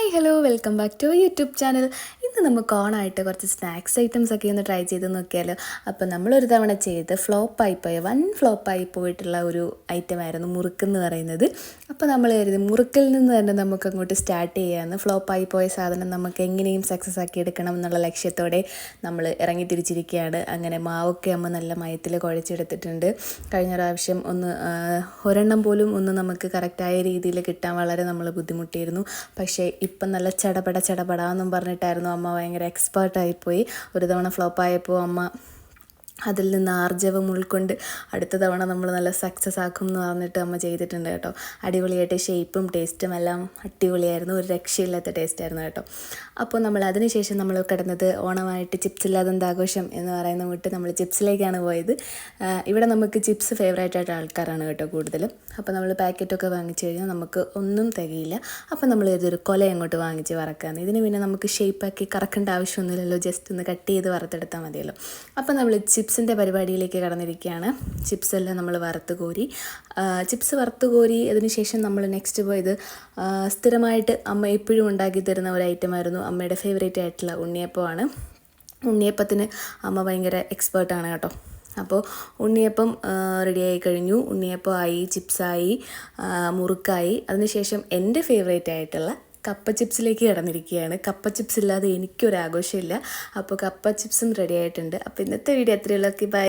Hi hello welcome back to YouTube channel. ഇന്ന് നമുക്ക് ഓണായിട്ട് കുറച്ച് സ്നാക്സ് ഐറ്റംസ് ഒക്കെ ഒന്ന് ട്രൈ ചെയ്ത് നോക്കിയാലോ. അപ്പോൾ നമ്മളൊരു തവണ ചെയ്ത് ഫ്ലോപ്പായി പോയിട്ടുള്ള ഒരു ഐറ്റമായിരുന്നു മുറുക്കെന്ന് പറയുന്നത്. അപ്പോൾ നമ്മൾ കരുതി മുറുക്കിൽ നിന്ന് തന്നെ നമുക്ക് അങ്ങോട്ട് സ്റ്റാർട്ട് ചെയ്യാമെന്ന്. ഫ്ലോപ്പായി പോയ സാധനം നമുക്ക് എങ്ങനെയും സക്സസ് ആക്കി എടുക്കണം എന്നുള്ള ലക്ഷ്യത്തോടെ നമ്മൾ ഇറങ്ങി തിരിച്ചിരിക്കുകയാണ്. അങ്ങനെ മാവൊക്കെ അമ്മ നല്ല മയത്തിൽ കുഴച്ചെടുത്തിട്ടുണ്ട്. കഴിഞ്ഞ പ്രാവശ്യം ഒരെണ്ണം പോലും നമുക്ക് കറക്റ്റായ രീതിയിൽ കിട്ടാൻ വളരെ നമ്മൾ ബുദ്ധിമുട്ടിയിരുന്നു. പക്ഷേ ഇപ്പം നല്ല ചടപടാന്നും പറഞ്ഞിട്ടായിരുന്നു അമ്മ ഭയങ്കര എക്സ്പേർട്ടായിപ്പോയി. ഒരു തവണ ഫ്ലോപ്പായപ്പോൾ അമ്മ അതിൽ നിന്ന് ആർജവം ഉൾക്കൊണ്ട് അടുത്ത തവണ നമ്മൾ നല്ല സക്സസ് ആക്കും എന്ന് പറഞ്ഞിട്ട് അമ്മ ചെയ്തിട്ടുണ്ട് കേട്ടോ. അടിപൊളിയായിട്ട് ഷേപ്പും ടേസ്റ്റും എല്ലാം അടിപൊളിയായിരുന്നു. ഒരു രക്ഷയില്ലാത്ത ടേസ്റ്റായിരുന്നു കേട്ടോ. അപ്പോൾ അതിനുശേഷം നമ്മൾ കിടന്നത് ഓണമായിട്ട് ചിപ്സ് ഇല്ലാതെ എന്താഘോഷം എന്ന് പറയുന്ന വിട്ട് നമ്മൾ ചിപ്സിലേക്കാണ് പോയത്. ഇവിടെ നമുക്ക് ചിപ്സ് ഫേവറേറ്റ് ആയിട്ട് ആൾക്കാരാണ് കേട്ടോ കൂടുതലും. അപ്പോൾ നമ്മൾ പാക്കറ്റൊക്കെ വാങ്ങിച്ചു കഴിഞ്ഞാൽ നമുക്ക് ഒന്നും തികയില്ല. അപ്പോൾ നമ്മൾ ഇതൊരു കൊല അങ്ങോട്ട് വാങ്ങിച്ച് വറക്കാമെന്ന്. ഇതിന് പിന്നെ നമുക്ക് ഷേപ്പാക്കി കറക്കേണ്ട ആവശ്യമൊന്നുമില്ലല്ലോ, ജസ്റ്റ് ഒന്ന് കട്ട് ചെയ്ത് വറുത്തെടുത്താൽ മതിയല്ലോ. അപ്പോൾ നമ്മൾ ചിപ്സിൻ്റെ പരിപാടിയിലേക്ക് കടന്നിരിക്കുകയാണ്. ചിപ്സ് എല്ലാം നമ്മൾ വറുത്ത് കോരി അതിനുശേഷം നമ്മൾ നെക്സ്റ്റ് പോയത് സ്ഥിരമായിട്ട് അമ്മ എപ്പോഴും ഉണ്ടാക്കി തരുന്ന ഒരു ഐറ്റമായിരുന്നു. അമ്മയുടെ ഫേവറേറ്റ് ആയിട്ടുള്ള ഉണ്ണിയപ്പമാണ്. ഉണ്ണിയപ്പത്തിന് അമ്മ ഭയങ്കര എക്സ്പേർട്ടാണ് കേട്ടോ. അപ്പോൾ ഉണ്ണിയപ്പം റെഡിയായി കഴിഞ്ഞു. ഉണ്ണിയപ്പമായി, ചിപ്സായി, മുറുക്കായി. അതിനുശേഷം എൻ്റെ ഫേവറേറ്റ് ആയിട്ടുള്ള കപ്പ ചിപ്സിലേക്ക് കിടന്നിരിക്കുകയാണ്. കപ്പ ചിപ്സ് ഇല്ലാതെ എനിക്കൊരാഘോഷമില്ല. അപ്പോൾ കപ്പ ചിപ്സും റെഡി ആയിട്ടുണ്ട്. അപ്പോൾ ഇന്നത്തെ വീഡിയോ എത്രയുള്ളൂ. ബൈ.